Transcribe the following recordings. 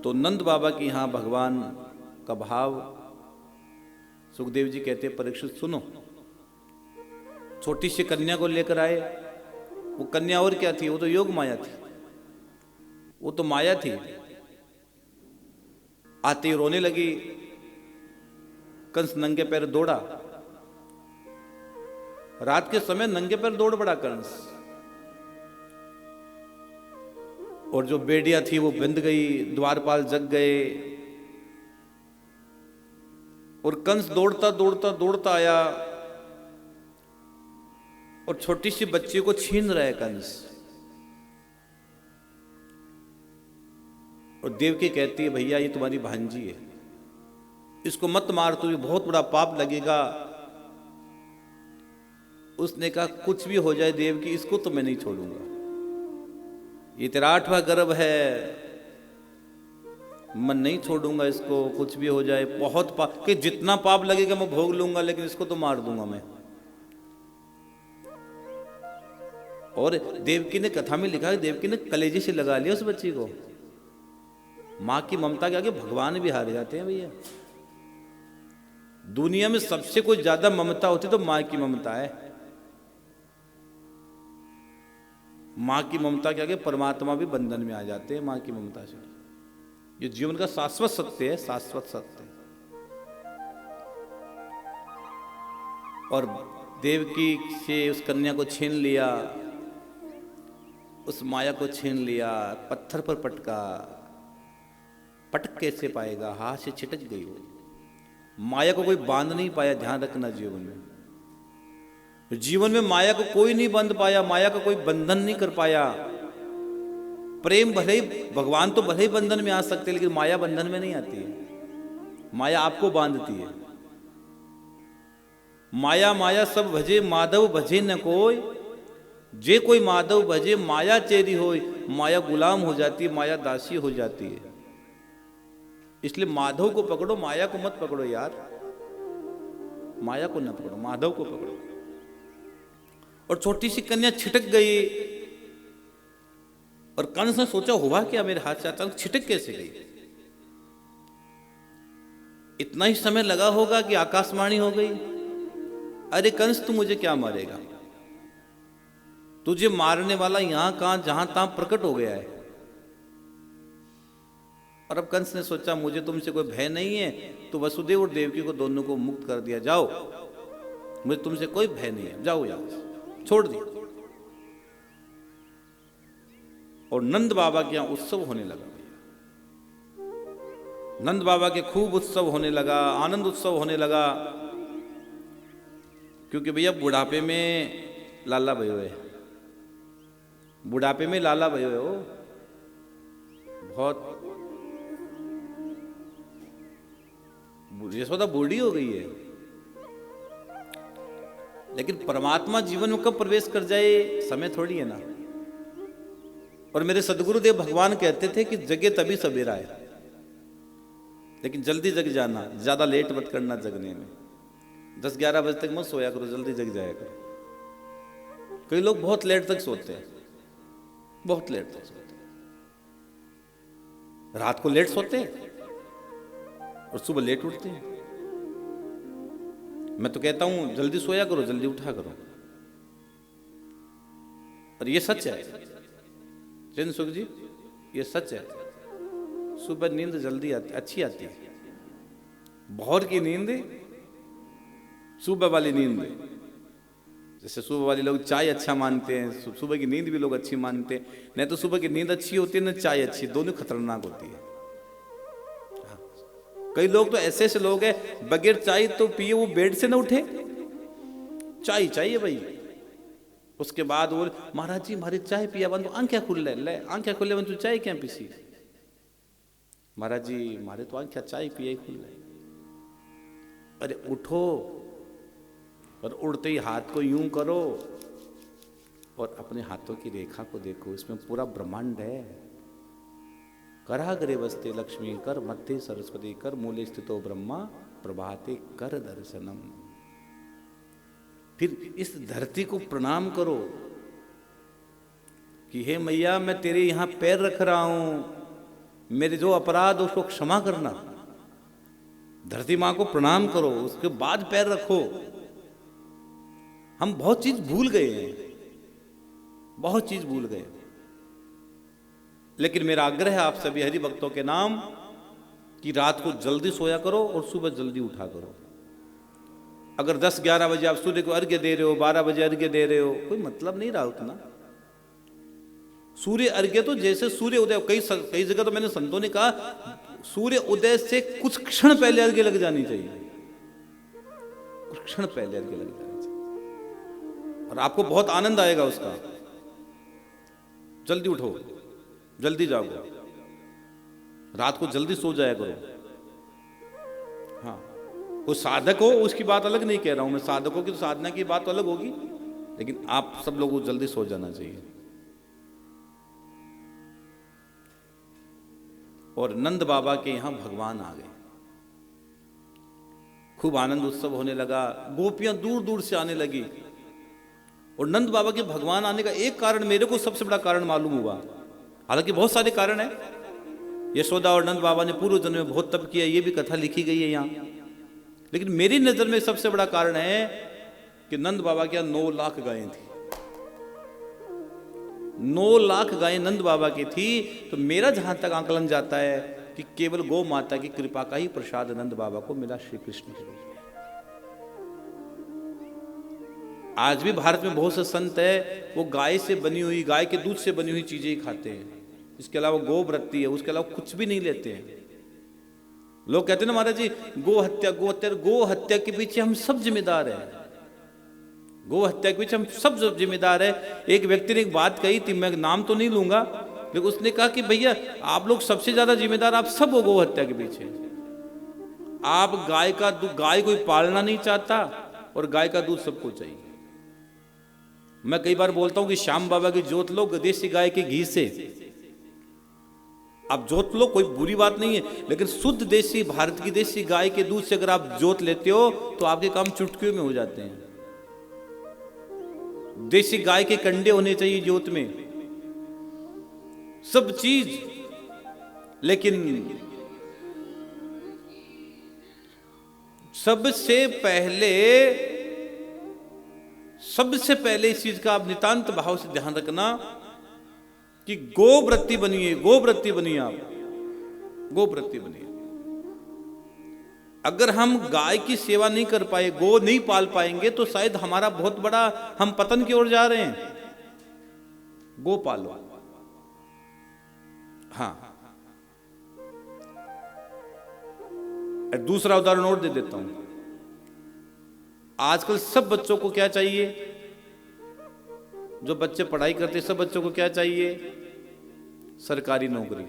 तो नंद बाबा की यहाँ भगवान का भाव, सुखदेव जी कहते परीक्षित सुनो, छोटी सी कन्या को लेकर आए। वो कन्या और क्या थी, वो तो योग माया थी, वो तो माया थी। आते ही रोने लगी, कंस नंगे पैर दौड़ा। रात के समय नंगे पैर दौड़ पड़ा कंस, और जो बेड़िया थी वो बंद गई, द्वारपाल जग गए, और कंस दौड़ता दौड़ता दौड़ता आया और छोटी सी बच्ची को छीन रहा है कंस। और देवकी कहती है भैया ये तुम्हारी भांजी है, इसको मत मार, तुझे बहुत बड़ा पाप लगेगा। उसने कहा कुछ भी हो जाए देवकी, इसको तो मैं नहीं छोड़ूंगा, ये तेरा 8वां गर्भ है, मैं नहीं छोड़ूंगा इसको, कुछ भी हो जाए। बहुत पाप, कि जितना पाप लगेगा मैं भोग लूंगा, लेकिन इसको तो मार दूंगा मैं। और देवकी ने, कथा में लिखा है, देवकी ने कलेजे से लगा लिया उस बच्ची को। मां की ममता के आगे भगवान भी हार जाते हैं भैया। दुनिया में सबसे कोई ज्यादा ममता होती तो मां की ममता है। मां की ममता के आगे परमात्मा भी बंधन में आ जाते हैं मां की ममता से। ये जीवन का शाश्वत सत्य है, शाश्वत सत्य। और देवकी से उस कन्या को छीन लिया, उस माया को छीन लिया, पत्थर पर पटका। पटक कैसे पाएगा, हाथ से छिटक गई वो। माया को कोई बांध नहीं पाया, ध्यान रखना। जीवन में माया को कोई नहीं बांध पाया, माया का कोई बंधन नहीं कर पाया। प्रेम भले ही, भगवान तो भले ही बंधन में आ सकते, लेकिन माया बंधन में नहीं आती है। माया आपको बांधती है। माया माया सब भजे, माधव भजे न कोई, जे कोई माधव भजे माया चेरी होय। माया गुलाम हो जाती है, माया दासी हो जाती है। इसलिए माधव को पकड़ो, माया को मत पकड़ो यार। माया को न पकड़ो, माधव को पकड़ो। और छोटी सी कन्या छिटक गई, और कंस ने सोचा हुआ क्या मेरे हाथ से अचानक छिटक कैसे गई। इतना ही समय लगा होगा कि आकाशवाणी हो गई, अरे कंस तू मुझे क्या मारेगा, तुझे मारने वाला यहां कहां जहां तहां प्रकट हो गया है। और अब कंस ने सोचा मुझे तुमसे कोई भय नहीं है, तो वसुदेव और देवकी को दोनों को मुक्त कर दिया, जाओ, मुझे तुमसे कोई भय नहीं है, जाओ यहां से, छोड़ दिया। और नंद बाबा के यहां उत्सव होने लगा। नंद बाबा के खूब उत्सव होने लगा, आनंद उत्सव होने लगा, क्योंकि भैया बुढ़ापे में लाला भयो है, बुढ़ापे में लाला भयो है। वो बहुत, यशोदा बूढ़ी हो गई है, लेकिन परमात्मा जीवन में कब प्रवेश कर जाए समय थोड़ी है ना। और मेरे सदगुरुदेव भगवान कहते थे कि जगे तभी सवेरा है, लेकिन जल्दी जग जाना, ज्यादा लेट मत करना जगने में। 10-11 बजे तक मत सोया करो, जल्दी जग जाया करो। कई लोग बहुत लेट तक सोते हैं, बहुत लेट तक सोते हैं, रात को लेट सोते हैं और सुबह लेट उठते हैं। मैं तो कहता हूं जल्दी सोया करो, जल्दी उठा करो। और ये सच है जिन सुख जी, ये सच है। सुबह नींद जल्दी आती, अच्छी आती है। भोर की नींद, सुबह वाली नींद। जैसे सुबह वाले लोग चाय अच्छा मानते हैं, सुबह की नींद भी लोग अच्छी मानते हैं। नहीं तो सुबह की नींद अच्छी होती है, ना चाय अच्छी, दोनों खतरनाक होती है। कई लोग तो ऐसे ऐसे लोग हैं, बगैर चाय तो पिए वो बेड से ना उठे, चाय चाहिए भाई। उसके बाद वो महाराज जी हमारी चाय पिया बंद, आंखें खुल ले, आंखें खुले बंद, तू चाय क्या पीसी। महाराज जी हमारे तो आंखें चाय पिए खुल ले। अरे उठो, और उड़ते ही हाथ को यूं करो और अपने हाथों की रेखा को देखो, इसमें पूरा ब्रह्मांड है। कराग्रे वस्ते लक्ष्मी, कर मध्य सरस्वती, कर मूले स्थितो ब्रह्मा, प्रभाते कर दर्शनम। फिर इस धरती को प्रणाम करो कि हे मैया मैं तेरे यहां पैर रख रहा हूं, मेरे जो अपराध उसको क्षमा करना, धरती माँ को प्रणाम करो, उसके बाद पैर रखो। हम बहुत चीज भूल गए हैं, बहुत चीज भूल गए। लेकिन मेरा आग्रह है आप सभी हरि भक्तों के नाम कि रात को जल्दी सोया करो और सुबह जल्दी उठा करो। अगर 10-11 बजे आप सूर्य को अर्घ्य दे रहे हो, 12 बजे अर्घ्य दे रहे हो, कोई मतलब नहीं रहा उतना। सूर्य अर्घ्य तो जैसे सूर्य उदय, कई जगह तो मैंने संतों ने कहा सूर्य उदय से कुछ क्षण पहले अर्घ्य लग जानी चाहिए, कुछ क्षण पहले अर्घ्य लग जानी चाहिए, और आपको बहुत आनंद आएगा उसका। जल्दी उठो, जल्दी जाओ, रात को जल्दी सो जाया करो। हाँ, कोई साधक हो उसकी बात अलग नहीं कह रहा हूं मैं, साधकों की तो साधना की बात तो अलग होगी, लेकिन आप सब लोगों को जल्दी सो जाना चाहिए। और नंद बाबा के यहां भगवान आ गए, खूब आनंद उत्सव होने लगा, गोपियां दूर दूर से आने लगी। और नंद बाबा के भगवान आने का एक कारण मेरे को सबसे बड़ा कारण मालूम हुआ, हालांकि बहुत सारे कारण है। यशोदा और नंद बाबा ने पूर्व जन्म में बहुत तप किया, ये भी कथा लिखी गई है यहाँ, लेकिन मेरी नजर में सबसे बड़ा कारण है कि नंद बाबा के यहाँ 9 लाख गायें थी। 9 लाख गायें नंद बाबा की थी। तो मेरा जहां तक आकलन जाता है कि केवल गौ माता की कृपा का ही प्रसाद नंद बाबा को मिला श्री कृष्ण के रूप में। आज भी भारत में बहुत से संत है वो गाय से बनी हुई, गाय के दूध से बनी हुई चीजें ही खाते हैं, इसके अलावा गो व्रती है, उसके अलावा कुछ भी नहीं लेते हैं। लोग कहते हैं ना महाराज जी गो हत्या, गो हत्या, गो हत्या के पीछे हम सब जिम्मेदार हैं, गो हत्या के पीछे हम सब जिम्मेदार है। एक व्यक्ति ने एक बात कही थी, मैं नाम तो नहीं लूंगा, लेकिन उसने कहा कि भैया आप लोग सबसे ज्यादा जिम्मेदार आप सब हो गो हत्या के पीछे। आप गाय कोई पालना नहीं चाहता और गाय का दूध सबको चाहिए। मैं कई बार बोलता हूं कि श्याम बाबा की जोत लो देसी गाय के घी से, आप जोत लो, कोई बुरी बात नहीं है, लेकिन शुद्ध देसी भारत की देसी गाय के दूध से अगर आप जोत लेते हो तो आपके काम चुटकियों में हो जाते हैं। देसी गाय के कंडे होने चाहिए जोत में, सब चीज। लेकिन सबसे पहले इस चीज का आप नितांत भाव से ध्यान रखना कि गोव्रती बनिए, गोव्रती बनिए, आप गोव्रती बनिए। अगर हम गाय की सेवा नहीं कर पाए, गो नहीं पाल पाएंगे, तो शायद हमारा बहुत बड़ा हम पतन की ओर जा रहे हैं। गो पालो। हाँ, दूसरा उदाहरण और दे देता हूं। आजकल सब बच्चों को क्या चाहिए, जो बच्चे पढ़ाई करते सब बच्चों को क्या चाहिए, सरकारी नौकरी।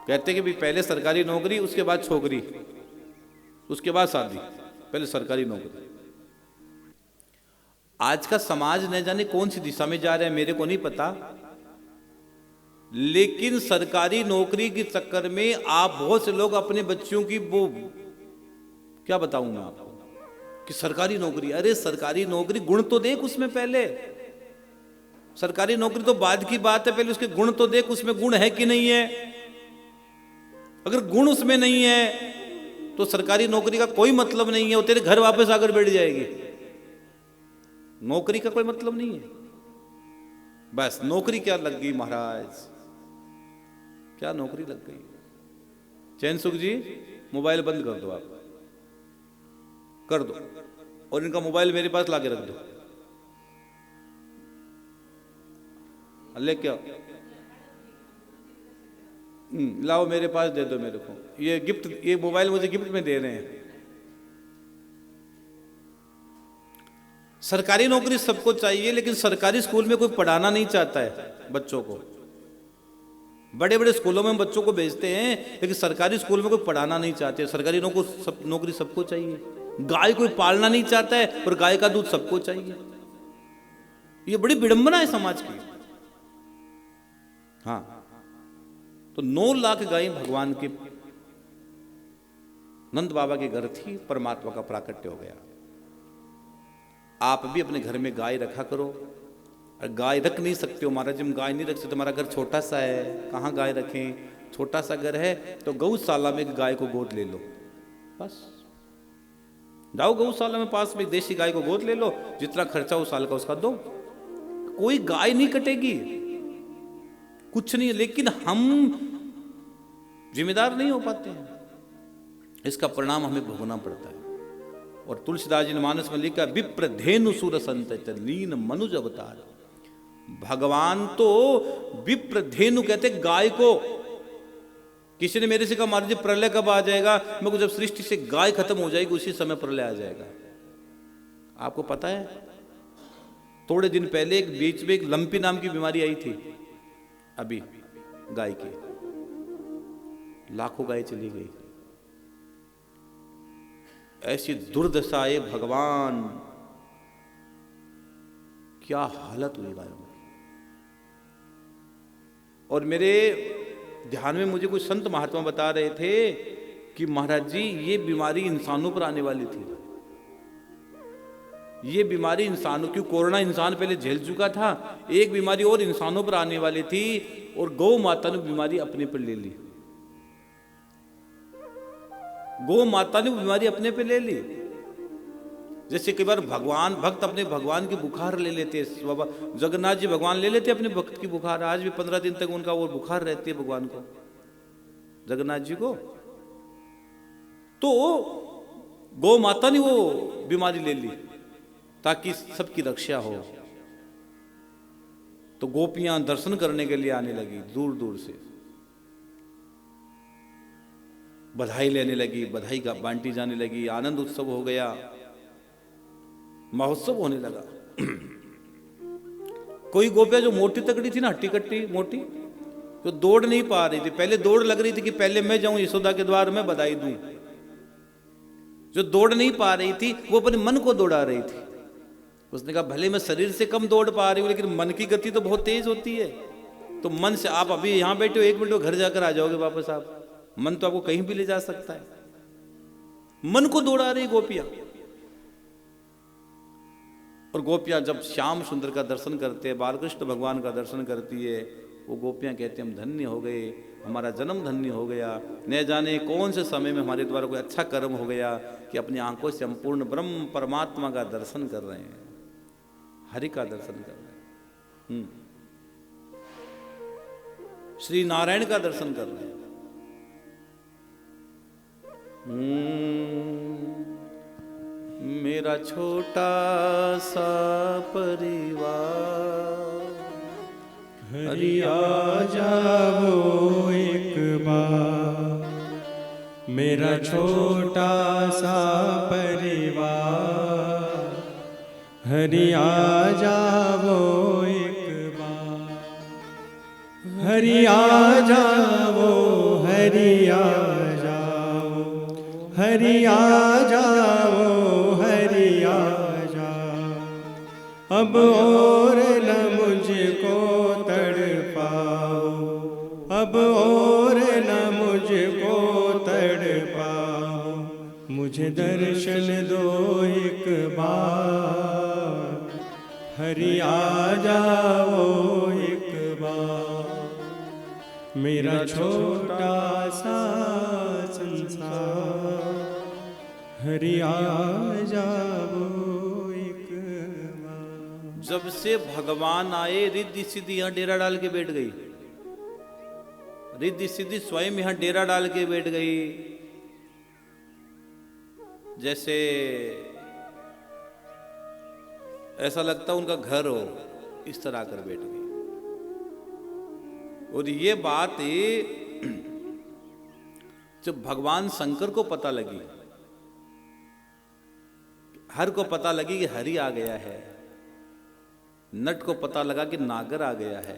कहते कि भी पहले सरकारी नौकरी, उसके बाद छोकरी, उसके बाद शादी, पहले सरकारी नौकरी। आज का समाज न जाने कौन सी दिशा में जा रहा है, मेरे को नहीं पता, लेकिन सरकारी नौकरी के चक्कर में आप बहुत से लोग अपने बच्चों की वो क्या बताऊं मैं आपको कि सरकारी नौकरी, अरे सरकारी नौकरी गुण तो देख उसमें, पहले सरकारी नौकरी तो बाद की बात है, पहले उसके गुण तो देख, उसमें गुण है कि नहीं है। अगर गुण उसमें नहीं है तो सरकारी नौकरी का कोई मतलब नहीं है, वो तेरे घर वापस आकर बैठ जाएगी। नौकरी का कोई मतलब नहीं है। बस नौकरी क्या लग गई महाराज, क्या नौकरी लग गई। चैन सुख जी मोबाइल बंद कर दो, आप कर दो, और इनका मोबाइल मेरे पास लाके रख दो, लेके आओ, लाओ मेरे पास दे दो मेरे को, ये गिफ्ट, ये मोबाइल मुझे गिफ्ट में दे रहे हैं। सरकारी नौकरी सबको चाहिए, लेकिन सरकारी स्कूल में कोई पढ़ाना नहीं चाहता है बच्चों को। बड़े बड़े स्कूलों में बच्चों को भेजते हैं, लेकिन सरकारी स्कूल में कोई पढ़ाना नहीं चाहते। सरकारी नौकरी सबको चाहिए। गाय कोई पालना नहीं चाहता है और गाय का दूध सबको चाहिए। ये बड़ी विडंबना है समाज की। हाँ, तो 9 लाख गायें भगवान के नंद बाबा के घर थी, परमात्मा का प्राकट्य हो गया। आप भी अपने घर में गाय रखा करो, गाय रख नहीं सकते हो महाराज, हम गाय नहीं रख सकते, हमारा घर छोटा सा है, कहाँ गाय रखें, छोटा सा घर है, तो गौशाला में एक गाय को गोद ले लो, बस जाओ गौशाला में पास में देशी गाय को गोद ले लो, जितना खर्चा उस साल का उसका दो, कोई गाय नहीं कटेगी, कुछ नहीं। लेकिन हम जिम्मेदार नहीं हो पाते हैं, इसका परिणाम हमें भोगना पड़ता है। और तुलसीदास जी ने मानस में लिखा, विप्र धेनु सुर संत लीन मनुज अवतार। भगवान तो विप्र धेनु कहते गाय को। किसी ने मेरे से कहा महाराज जी प्रलय कब आ जाएगा? मैं को जब सृष्टि से गाय खत्म हो जाएगी उसी समय प्रलय आ जाएगा। आपको पता है थोड़े दिन पहले एक बीच में एक लंपी नाम की बीमारी आई थी, अभी गाय की लाखों गाय चली गई। ऐसी दुर्दशा है भगवान, क्या हालत हुई गायों की। और मेरे ध्यान में मुझे कुछ संत महात्मा बता रहे थे कि महाराज जी ये बीमारी इंसानों पर आने वाली थी, ये बीमारी इंसानों की, कोरोना इंसान पहले झेल चुका था, एक बीमारी और इंसानों पर आने वाली थी, और गौ माता ने बीमारी अपने पर ले ली। गौ माता ने बीमारी अपने पे ले ली। जैसे कई बार भक्त अपने भगवान की बुखार ले लेते हैं, बाबा जगन्नाथ जी भगवान ले लेते अपने भक्त की बुखार, आज भी 15 दिन तक उनका वो बुखार रहती है भगवान को, जगन्नाथ जी को। तो गौ माता ने वो बीमारी ले ली ताकि सबकी रक्षा हो। तो गोपियां दर्शन करने के लिए आने लगी दूर दूर से, बधाई लेने लगी, बधाई का बांटी जाने लगी, आनंद उत्सव हो गया, महोत्सव होने लगा। कोई गोपियां जो मोटी तगड़ी थी ना, हट्टी कट्टी मोटी, तो दौड़ नहीं पा रही थी, पहले दौड़ लग रही थी कि पहले मैं जाऊं यशोदा के द्वार में बधाई दूं। जो दौड़ नहीं पा रही थी वो अपने मन को दौड़ा रही थी। उसने कहा भले मैं शरीर से कम दौड़ पा रही हूं लेकिन मन की गति तो बहुत तेज होती है। तो मन से आप अभी यहां बैठे हो, 1 मिनट में घर जाकर आ जाओगे वापस आप, मन तो आपको कहीं भी ले जा सकता है। मन को दौड़ा रही गोपियां। और गोपियां जब श्याम सुंदर का दर्शन करते हैं, बालकृष्ण भगवान का दर्शन करती है, वो गोपियां कहते हैं हम धन्य हो गए, हमारा जन्म धन्य हो गया, न जाने कौन से समय में हमारे द्वारा कोई अच्छा कर्म हो गया कि अपनी आंखों से हम पूर्ण ब्रह्म परमात्मा का दर्शन कर रहे हैं, हरि का दर्शन कर रहे हैं, श्री नारायण का दर्शन कर रहे हैं। मेरा छोटा सा परिवार, हरि आ जाओ एक बार, मेरा छोटा सा परिवार, हरि आ जाओ एक बार, हरि आ जाओ, हरि आ जाओ, हरि आ जाओ, हरि आ जाओ, अब और न मुझको तड़पाओ, अब और न मुझको तड़पाओ, मुझे दर्शन दो एक बार, हरि आ जाओ एक बार, मेरा छोटा सा संसार, हरि आ जाओ एक बार। जब से भगवान आए रिद्धि सिद्धि यहां डेरा डाल के बैठ गई, रिद्धि सिद्धि स्वयं यहां डेरा डाल के बैठ गई। जैसे ऐसा लगता उनका घर हो, इस तरह आकर बैठ गई। और ये बात जब भगवान शंकर को पता लगी, हर को पता लगी कि हरि आ गया है, नट को पता लगा कि नागर आ गया है,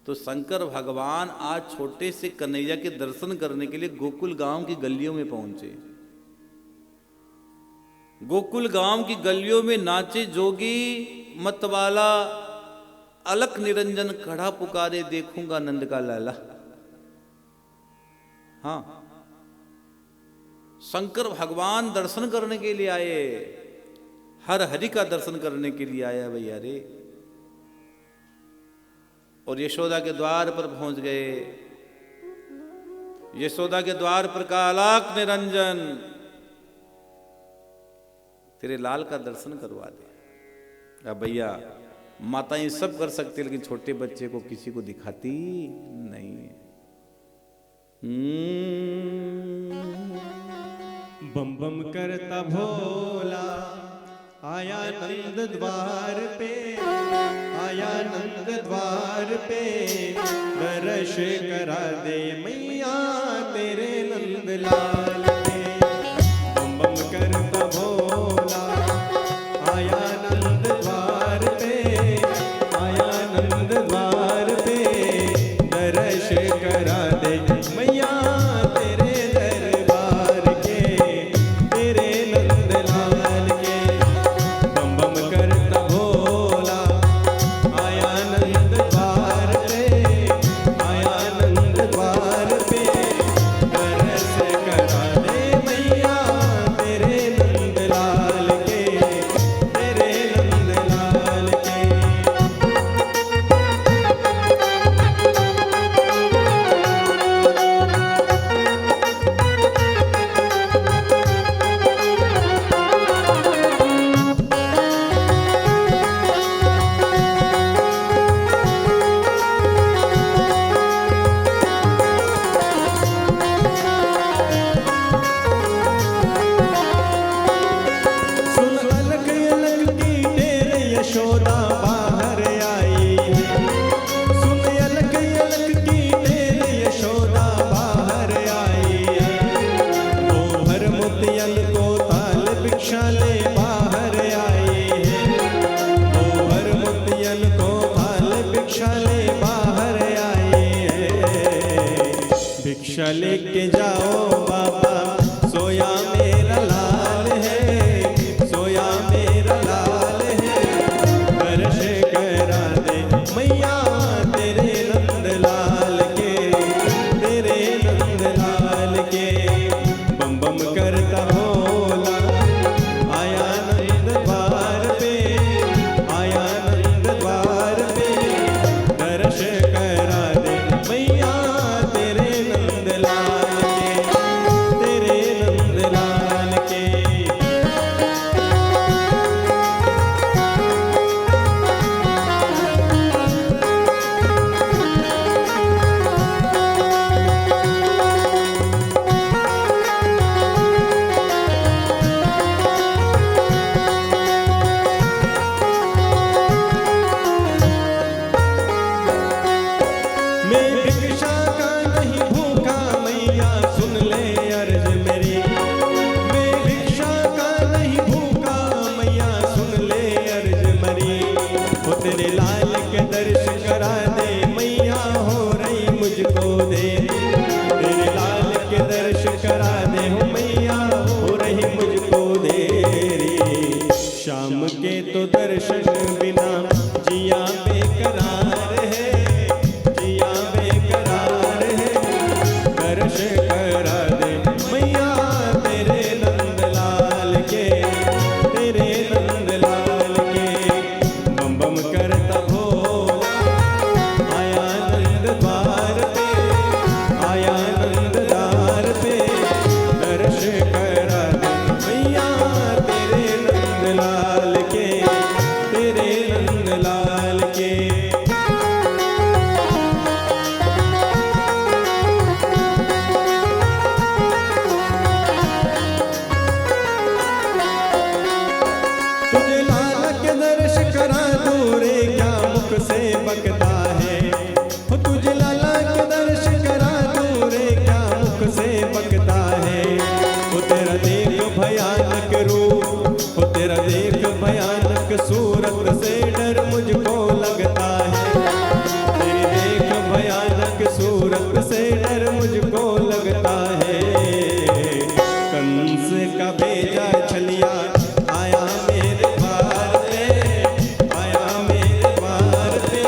तो शंकर भगवान आज छोटे से कन्हैया के दर्शन करने के लिए गोकुल गांव की गलियों में पहुंचे। गोकुल गांव की गलियों में नाचे जोगी मतवाला, अलख निरंजन खड़ा पुकारे देखूंगा नंद का लाला। हाँ, शंकर भगवान दर्शन करने के लिए आए, हर हरि का दर्शन करने के लिए आया भैया रे। और यशोदा के द्वार पर पहुंच गए। यशोदा के द्वार पर कहा, अलाक निरंजन, तेरे लाल का दर्शन करवा दे। अब भैया माताएं सब कर सकती, लेकिन छोटे बच्चे को किसी को दिखाती नहीं है। बम बम करता भोला आया नंद द्वार पे, आया नंद द्वार पे, दर्श करा दे मैया तेरे नंद लाल के। बम बम करता भोला आया नंद द्वार पे, आया नंद द्वार पे, दर्श करा दे मैया तेरे दरबार के, तेरे नंद लाल के। बम बम करता भोला आया नंद द्वार पे, आया नंद द्वार पे, दर्श करा दे मैया तेरे नंद लाल के, तेरे नंद लाल के। सुन अलग अलग की तेरे यशोदा बाहर आई है, सुन अलग अलग की तेरे यशोदा बाहर आई है। वो भर मोतियन को ताल भिक्षा ले बाहर आई है, वो भर मोतियन को ताल भिक्षा ले बाहर आई है। भिक्षा लेके जाओ बाबा, सोया मेरा लाल है, सोया मेरा लाल है, दर्श करा दे मैया तेरे नंद लाल के, तेरे नंद लाल के। बम बम करता भोला आया नंद द्वार पे, आया नंद द्वार पे, दर्श करा दे मैया तेरे नंद लाल के, तेरे नंद लाल के। मैं भिक्षा का नहीं भूखा मैया सुन ले अर्ज मेरी, मैं भिक्षा का नहीं भूखा मैया सुन ले अर्ज मरी। वो तेरे लाल के दर्श करा दे मैया हो रही मुझको दे, तेरे लाल के दर्श करा दे हो मैया हो रही मुझको देरी। शाम के तो दर्शन बिना जिया बेकरार है, जिया बेकरार है, दर्श करा दे मैया तेरे नंद लाल के, तेरे नंद लाल के। बम बम करता भोला आया नंद द्वार पे, आया नंद द्वार पे, दर्श करा दे मैया तेरे नंद लाल के, तेरे नंद लाल के। तुझे लाल के दर्श करा दूं रे क्या मुख से बकता है, हो तुझे लाला के दर्श करा दूं रे क्या मुख से बकता है। हो तेरा देख भयानक रूप, हो तेरा देख भयानक सूरत से डर मुझको लगता है, तेरी देख भयानक सूरत से डर मुझको लगता है। कंस का भेजा छलिया आया मेरे द्वार पे, आया मेरे द्वार पे,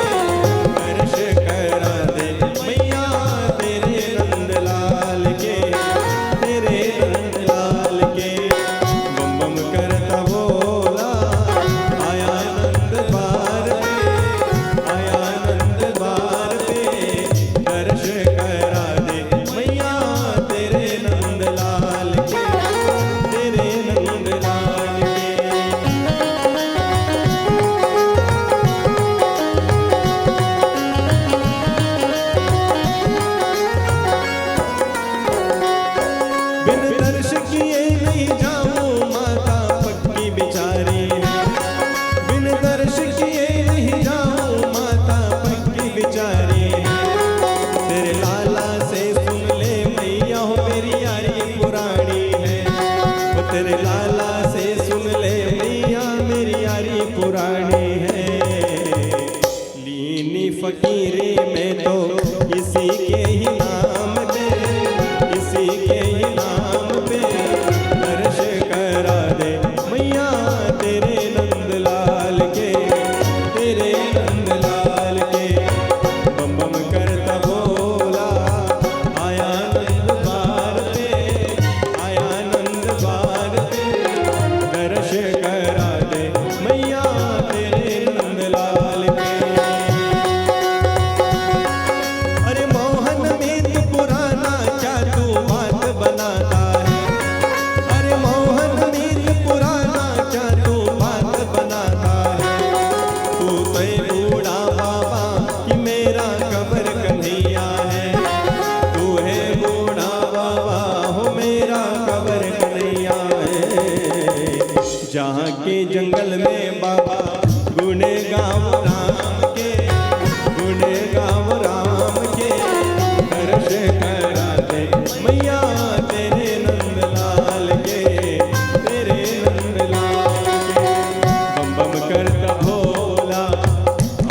मेरे में तो इसी के ही नाम पे, इसी के ही नाम पे दर्श करा दे मैया तेरे नंदलाल के, तेरे नंदलाल के। बम बम करता भोला आया नंद बार पे, आया नंद बार पे दर्श करा दे मैया तेरे नंदलाल के। अरे मोहन मीत पुराना क्या तू बात बनाता है, अरे मोहन मीत पुराना क्या तू बात बनाता है। तू तो बूढ़ा बाबा कि मेरा कबर कन्हैया है, तू है बूढ़ा बाबा हो मेरा कबर कन्हैया है। जहाँ के जंगल में बाबा गुने गाँव राम के, गुने गाँव राम के दर्श करा दे मैया तेरे नंदलाल के, तेरे नंदलाल के। बम बम करता भोला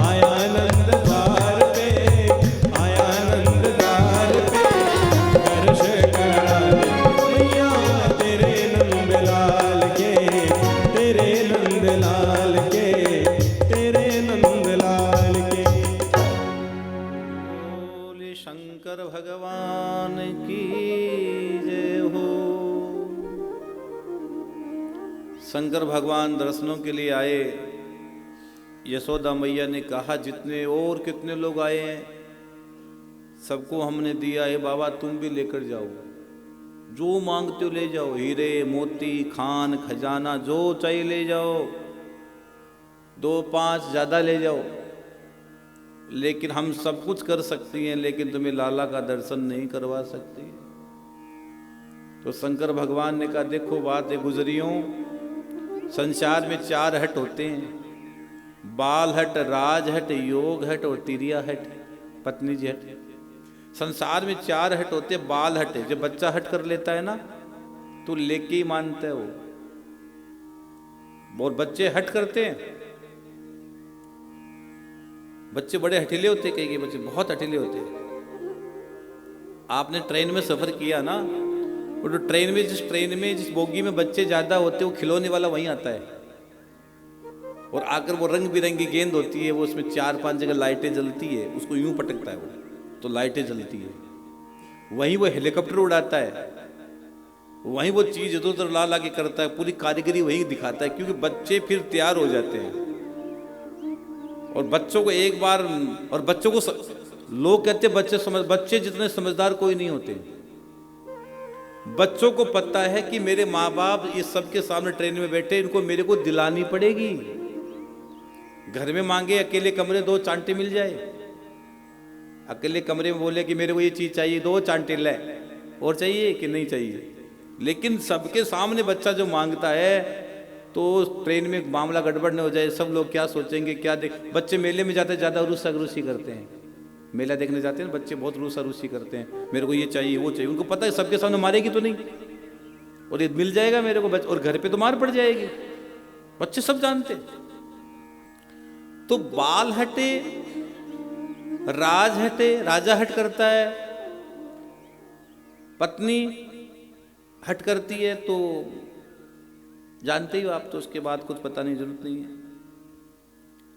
आया नंद द्वार पे, आया नंद द्वार पे दर्श करा दे मैया तेरे नंदलाल के, तेरे नंदलाल के, तेरे नंदलाल के। बोले शंकर भगवान की जय हो। शंकर भगवान दर्शनों के लिए आए। यशोदा मैया ने कहा जितने और कितने लोग आए हैं सबको हमने दिया है, बाबा तुम भी लेकर जाओ, जो मांगते हो ले जाओ, हीरे मोती खान खजाना जो चाहिए ले जाओ, 2-5 ज़्यादा ले जाओ, लेकिन हम सब कुछ कर सकती हैं, लेकिन तुम्हें लाला का दर्शन नहीं करवा सकती। तो शंकर भगवान ने कहा देखो बात है गुजरियों, संसार में 4 हट होते हैं, बाल हट, राज हट, योग हट और तिरिया हट, पत्नी जी हट। संसार में 4 हट होते हैं। बाल हट है, जब बच्चा हट कर लेता है ना तो लेके ही मानता है वो, और बच्चे हट करते हैं। बच्चे बड़े हठीले होते हैं, कई बच्चे बहुत हठीले होते हैं। आपने ट्रेन में सफर किया ना, और तो ट्रेन में जिस बोगी में बच्चे ज्यादा होते हैं वो खिलौने वाला वहीं आता है, और आकर वो रंग बिरंगी गेंद होती है, वो उसमें 4-5 जगह लाइटें जलती है, उसको यूं पटकता है वो तो लाइटें जलती है। वहीं वो हेलीकॉप्टर उड़ाता है, वहीं वो चीज इधर उधर ला के करता है, पूरी कारीगरी वहीं दिखाता है, क्योंकि बच्चे फिर तैयार हो जाते हैं। और बच्चों को एक बार, और बच्चों को लोग कहते हैं बच्चे जितने समझदार कोई नहीं होते। बच्चों को पता है कि मेरे माँ बाप ये सबके सामने ट्रेन में बैठे, इनको मेरे को दिलानी पड़ेगी। घर में मांगे अकेले कमरे 2 चांटे मिल जाए, अकेले कमरे में बोले कि मेरे को ये चीज चाहिए, 2 चांटे ले, और चाहिए कि नहीं चाहिए। लेकिन सबके सामने बच्चा जो मांगता है तो ट्रेन में मामला गड़बड़ न हो जाए, सब लोग क्या सोचेंगे, क्या देख। बच्चे मेले में जाते ज़्यादा रूसी करते हैं, मेला देखने जाते हैं बच्चे बहुत रूसी करते हैं, मेरे को ये चाहिए वो चाहिए। उनको पता है सबके सामने मारेगी तो नहीं, और ये मिल जाएगा मेरे को, और घर पे तो मार पड़ जाएगी, बच्चे सब जानते। तो बाल हटे, राज हटे, राजा हट करता है, पत्नी हट करती है, तो जानते ही हो आप, तो उसके बाद कुछ पता नहीं, जरूरत नहीं है,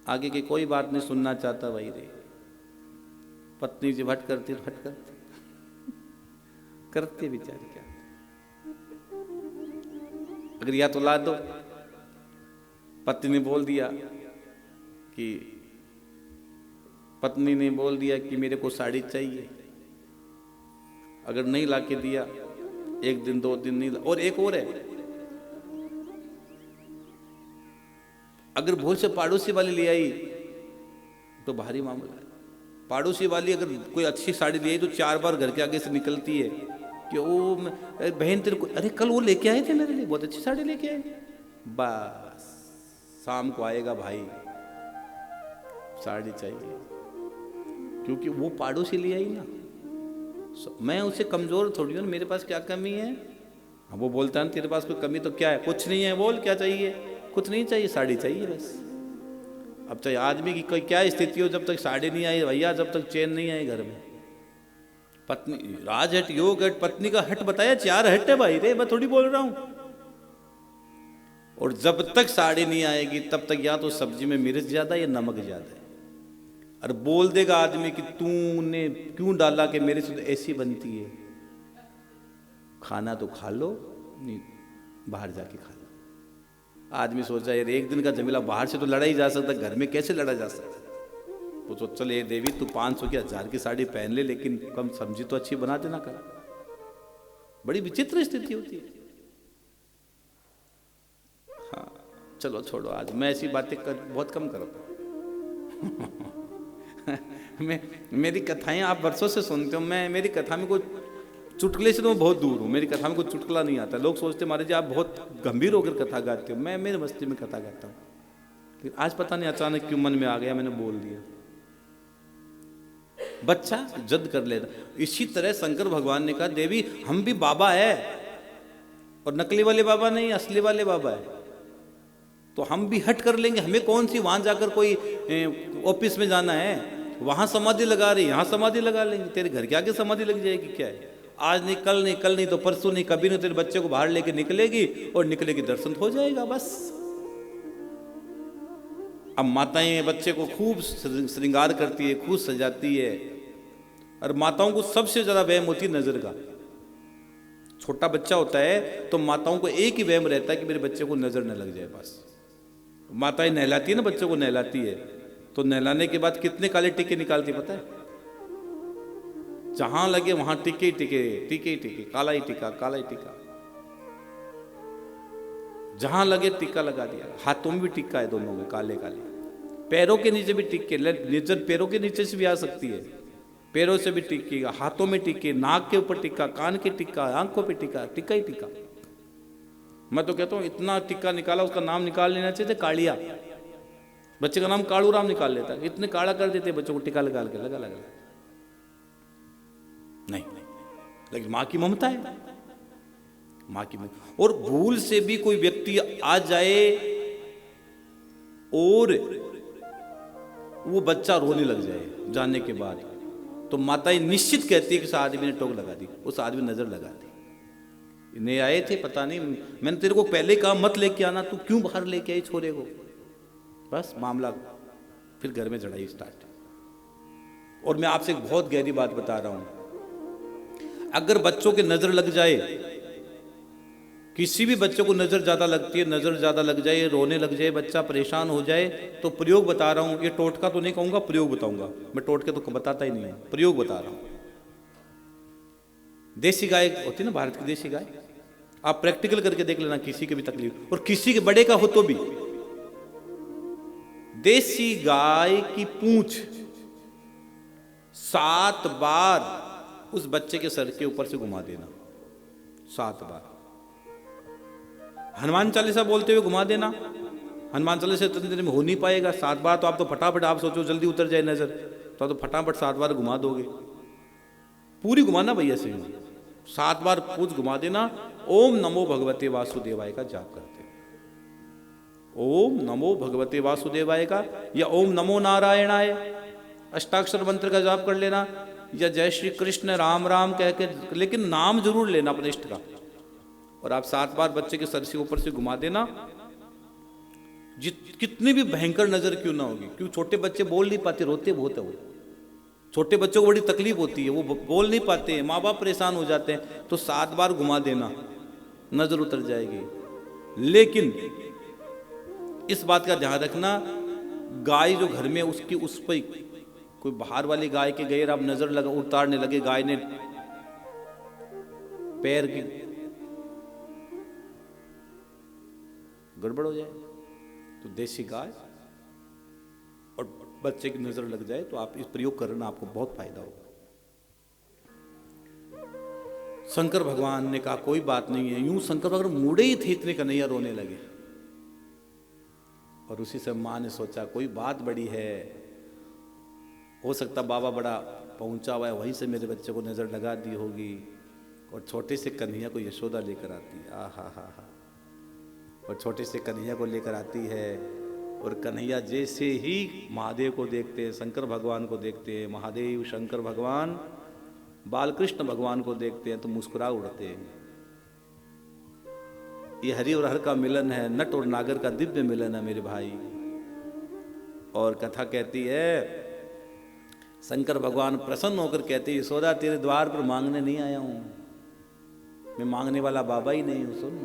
आगे की कोई बात नहीं सुनना चाहता वही रे। पत्नी जब हट करती करते बेचारे क्या, अगर या तो ला दो, पत्नी ने बोल दिया कि मेरे को साड़ी चाहिए, अगर नहीं ला के दिया 1 दिन 2 दिन नहीं, और एक और है, अगर भूल से पड़ोसी वाली ले आई तो भारी मामला है। पड़ोसी वाली अगर कोई अच्छी साड़ी ले आई तो 4 बार घर के आगे से निकलती है कि वो बहन तेरे को, अरे कल वो लेके आए थे मेरे लिए, बहुत अच्छी साड़ी लेके आए, बस शाम को आएगा भाई साड़ी चाहिए, क्योंकि वो पड़ोसी ले आई ना, मैं उससे कमजोर थोड़ी हूँ, मेरे पास क्या कमी है। वो बोलता है तेरे पास कोई कमी तो क्या है, कुछ नहीं है, बोल क्या चाहिए, कुछ नहीं चाहिए, साड़ी चाहिए बस। अब चाहे आदमी की कोई क्या स्थिति हो, जब तक साड़ी नहीं आई भैया, जब तक चैन नहीं आई घर में। पत्नी राज हट योग हट, पत्नी का हट बताया 4 हट है भाई रे, मैं थोड़ी बोल रहा हूं। और जब तक साड़ी नहीं आएगी तब तक या तो सब्जी में मिर्च ज्यादा या नमक ज्यादा है। और बोल देगा आदमी कि तूने क्यों डाला कि मेरे से तो ऐसी बनती है। खाना तो खा लो, नहीं बाहर जाके खा लो। आदमी सोचा यार एक दिन का झमेला, बाहर से तो लड़ा ही जा सकता, घर में कैसे लड़ा जा सकता। वो तो चल ये देवी तू 500 की 1000 की साड़ी पहन ले, लेकिन कम सब्जी तो अच्छी बना देना कर। बड़ी विचित्र स्थिति होती है। हाँ चलो छोड़ो, आज मैं ऐसी बातें बहुत कम करता हूँ। मेरी कथाएं आप वर्षों से सुनते हो, मेरी कथा में कोई चुटकुले से तो मैं बहुत दूर हूँ। मेरी कथा में कोई चुटकुला नहीं आता। लोग सोचते महाराज जी आप बहुत गंभीर होकर कथा गाते हो। मैं मेरे मस्ती में कथा गाता हूँ, लेकिन आज पता नहीं अचानक क्यों मन में आ गया, मैंने बोल दिया। बच्चा जद कर लेता। इसी तरह शंकर भगवान ने कहा देवी हम भी बाबा है, और नकली वाले बाबा नहीं, असली वाले बाबा है। तो हम भी हट कर लेंगे। हमें कौन सी वहां जाकर कोई ऑफिस में जाना है, वहां समाधि लगा रही, यहां समाधि लगा लेंगे। तेरे घर के आगे समाधि लग जाएगी क्या है। आज नहीं कल नहीं, कल नहीं तो परसों नहीं, कभी नहीं तेरे बच्चे को बाहर लेके निकलेगी और निकलेगी दर्शन हो जाएगा बस। अब माताएं बच्चे को खूब श्रृंगार करती है, खूब सजाती है। और माताओं को सबसे ज्यादा वहम होती है नजर का। छोटा बच्चा होता है तो माताओं को एक ही वहम रहता है कि मेरे बच्चे को नजर न लग जाए बस। माताएं नहलाती है ना, बच्चों को नहलाती है, तो नहलाने के बाद कितने काले टीके निकालती पता है। जहां लगे वहां टीके टीके टीके टीके, काला ही टीका काला ही टीका, जहां लगे टीका लगा दिया। हाथों में भी टीका है, दोनों में काले काले। पैरों के नीचे भी टीके, नजर पैरों के नीचे से भी आ सकती है, पैरों से भी टीके, हाथों में टीके, नाक के ऊपर टीका, कान के टीका, आंखों पे टीका, टीका ही टीका। मैं तो कहता हूं इतना टीका निकाला, उसका नाम निकाल लेना चाहिए कालिया। बच्चे का नाम कालू राम निकाल लेता, इतने काला कर देते बच्चों को टीका लगा के, लगा लगा नहीं। लेकिन मां की ममता है, मां की ममता। और भूल से भी कोई व्यक्ति आ जाए और वो बच्चा रोने लग जाए जाने के बाद, तो माताएं निश्चित कहती है कि उस आदमी ने टोक लगा दी, उस आदमी ने नजर लगा दी। नहीं आए थे पता नहीं, मैंने तेरे को पहले कहा मत लेके आना, तू क्यों बाहर लेके आई छोरे को। बस मामला फिर घर में झड़ाई स्टार्ट। और मैं आपसे एक बहुत गहरी बात बता रहा हूं, अगर बच्चों के नजर लग जाए, किसी भी बच्चे को नजर ज्यादा लगती है, नजर ज्यादा लग जाए, रोने लग जाए, बच्चा परेशान हो जाए, तो प्रयोग बता रहा हूं। ये टोटका तो नहीं कहूंगा, प्रयोग बताऊंगा। मैं टोटके तो बताता ही नहीं है, प्रयोग बता रहा हूं। देसी गाय होती है ना, भारत की देसी गाय, आप प्रैक्टिकल करके देख लेना, किसी की भी तकलीफ, और किसी के बड़े का हो तो भी, देसी गाय की पूंछ 7 बार उस बच्चे के सर के ऊपर से घुमा देना, 7 बार। हनुमान चालीसा बोलते हुए घुमा देना। हनुमान चालीसा इतनी देर में हो नहीं पाएगा, 7 बार तो आप तो फटाफट, आप सोचो जल्दी उतर जाए नजर, तो फटाफट 7 बार घुमा दोगे। पूरी घुमाना भैया से 7 बार पूछ घुमा देना। ओम नमो भगवते वासुदेवाय का जाप करते हैं, ओम नमो भगवते वासुदेवाय का, या ओम नमो नारायणाय अष्टाक्षर मंत्र का जाप कर लेना, या जय श्री कृष्ण राम राम कह के, लेकिन नाम जरूर लेना अपने इष्ट का। और आप 7 बार बच्चे के सर से ऊपर से घुमा देना। कितनी भी भयंकर नजर क्यों ना होगी, क्यों छोटे बच्चे बोल नहीं पाते, रोते बहुत है वो, छोटे बच्चों को बड़ी तकलीफ होती है, वो बोल नहीं पाते हैं, माँ बाप परेशान हो जाते हैं, तो 7 बार घुमा देना, नजर उतर जाएगी। लेकिन इस बात का ध्यान रखना, गाय जो घर में उसकी, उस पर कोई बाहर वाली गाय के गैर आप नजर लगा उतारने लगे, गाय ने पैर की गड़बड़ हो जाए, तो देसी गाय और बच्चे की नजर लग जाए, तो आप इस प्रयोग करना, आपको बहुत फायदा होगा। शंकर भगवान ने कहा कोई बात नहीं है। यूं शंकर भगवान मुड़े ही थे, इतने कन्हैया रोने लगे। और उसी से मां ने सोचा कोई बात बड़ी है, हो सकता बाबा बड़ा पहुंचा हुआ है, वहीं से मेरे बच्चे को नजर लगा दी होगी। और छोटे से कन्हैया को यशोदा लेकर आती है, आ हा हा हा, और छोटे से कन्हैया को लेकर आती है और कन्हैया जैसे ही महादेव को देखते हैं, शंकर भगवान को देखते हैं, महादेव शंकर भगवान बालकृष्ण भगवान को देखते हैं तो मुस्कुरा उड़ते हैं। ये हरि और हर का मिलन है, नट और नागर का दिव्य मिलन है मेरे भाई। और कथा कहती है शंकर भगवान प्रसन्न होकर कहते हैं यशोदा तेरे द्वार पर मांगने नहीं आया हूं, मैं मांगने वाला बाबा ही नहीं हूं। सुन,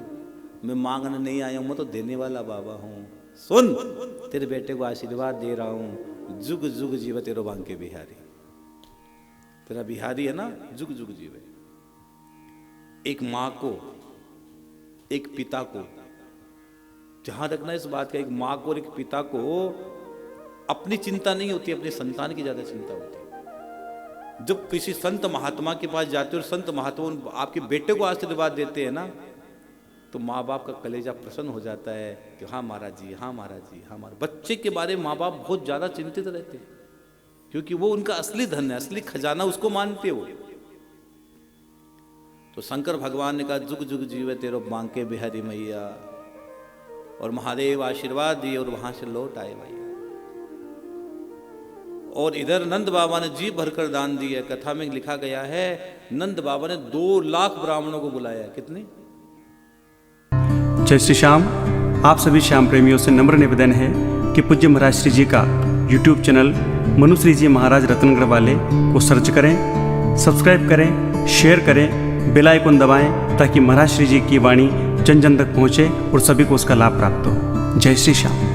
मैं मांगने नहीं आया हूं, मैं तो देने वाला बाबा हूं। सुन, तेरे बेटे को आशीर्वाद दे रहा हूं, जुग जुग जीव तेरो बांके बिहारी। तेरा बिहारी है ना, जुग जुग जीवे। एक माँ को, एक पिता को ध्यान रखना इस बात का, एक माँ को और एक पिता को अपनी चिंता नहीं होती, अपने संतान की ज्यादा चिंता होती है। जब किसी संत महात्मा के पास जाते हो और संत महात्मा आपके बेटे को आशीर्वाद देते हैं ना, तो माँ बाप का कलेजा प्रसन्न हो जाता है कि हाँ महाराज जी, हाँ महाराज जी, हाँ महाराज। बच्चे के बारे में माँ बाप बहुत ज्यादा चिंतित रहते हैं, क्योंकि वो उनका असली धन है, असली खजाना उसको मानते हो। तो शंकर भगवान ने कहा जुग जुग जीवे तेरो बांके बिहारी मैया, और महादेव आशीर्वाद दिए और वहां से लौट आए भैया। और इधर नंद बाबा ने जी भरकर दान दिया। कथा में लिखा गया है नंद बाबा ने 2 लाख ब्राह्मणों को बुलाया। कितने? जय श्री श्याम। आप सभी श्याम प्रेमियों से नम्र निवेदन है कि पूज्य महाराज श्री जी का YouTube चैनल मनुश्री जी महाराज रत्नगढ़ वाले को सर्च करें, सब्सक्राइब करें, शेयर करें, बेल आइकन दबाएं ताकि महाराज श्री जी की वाणी जन जन तक पहुँचे और सभी को उसका लाभ प्राप्त हो। जय श्री श्याम।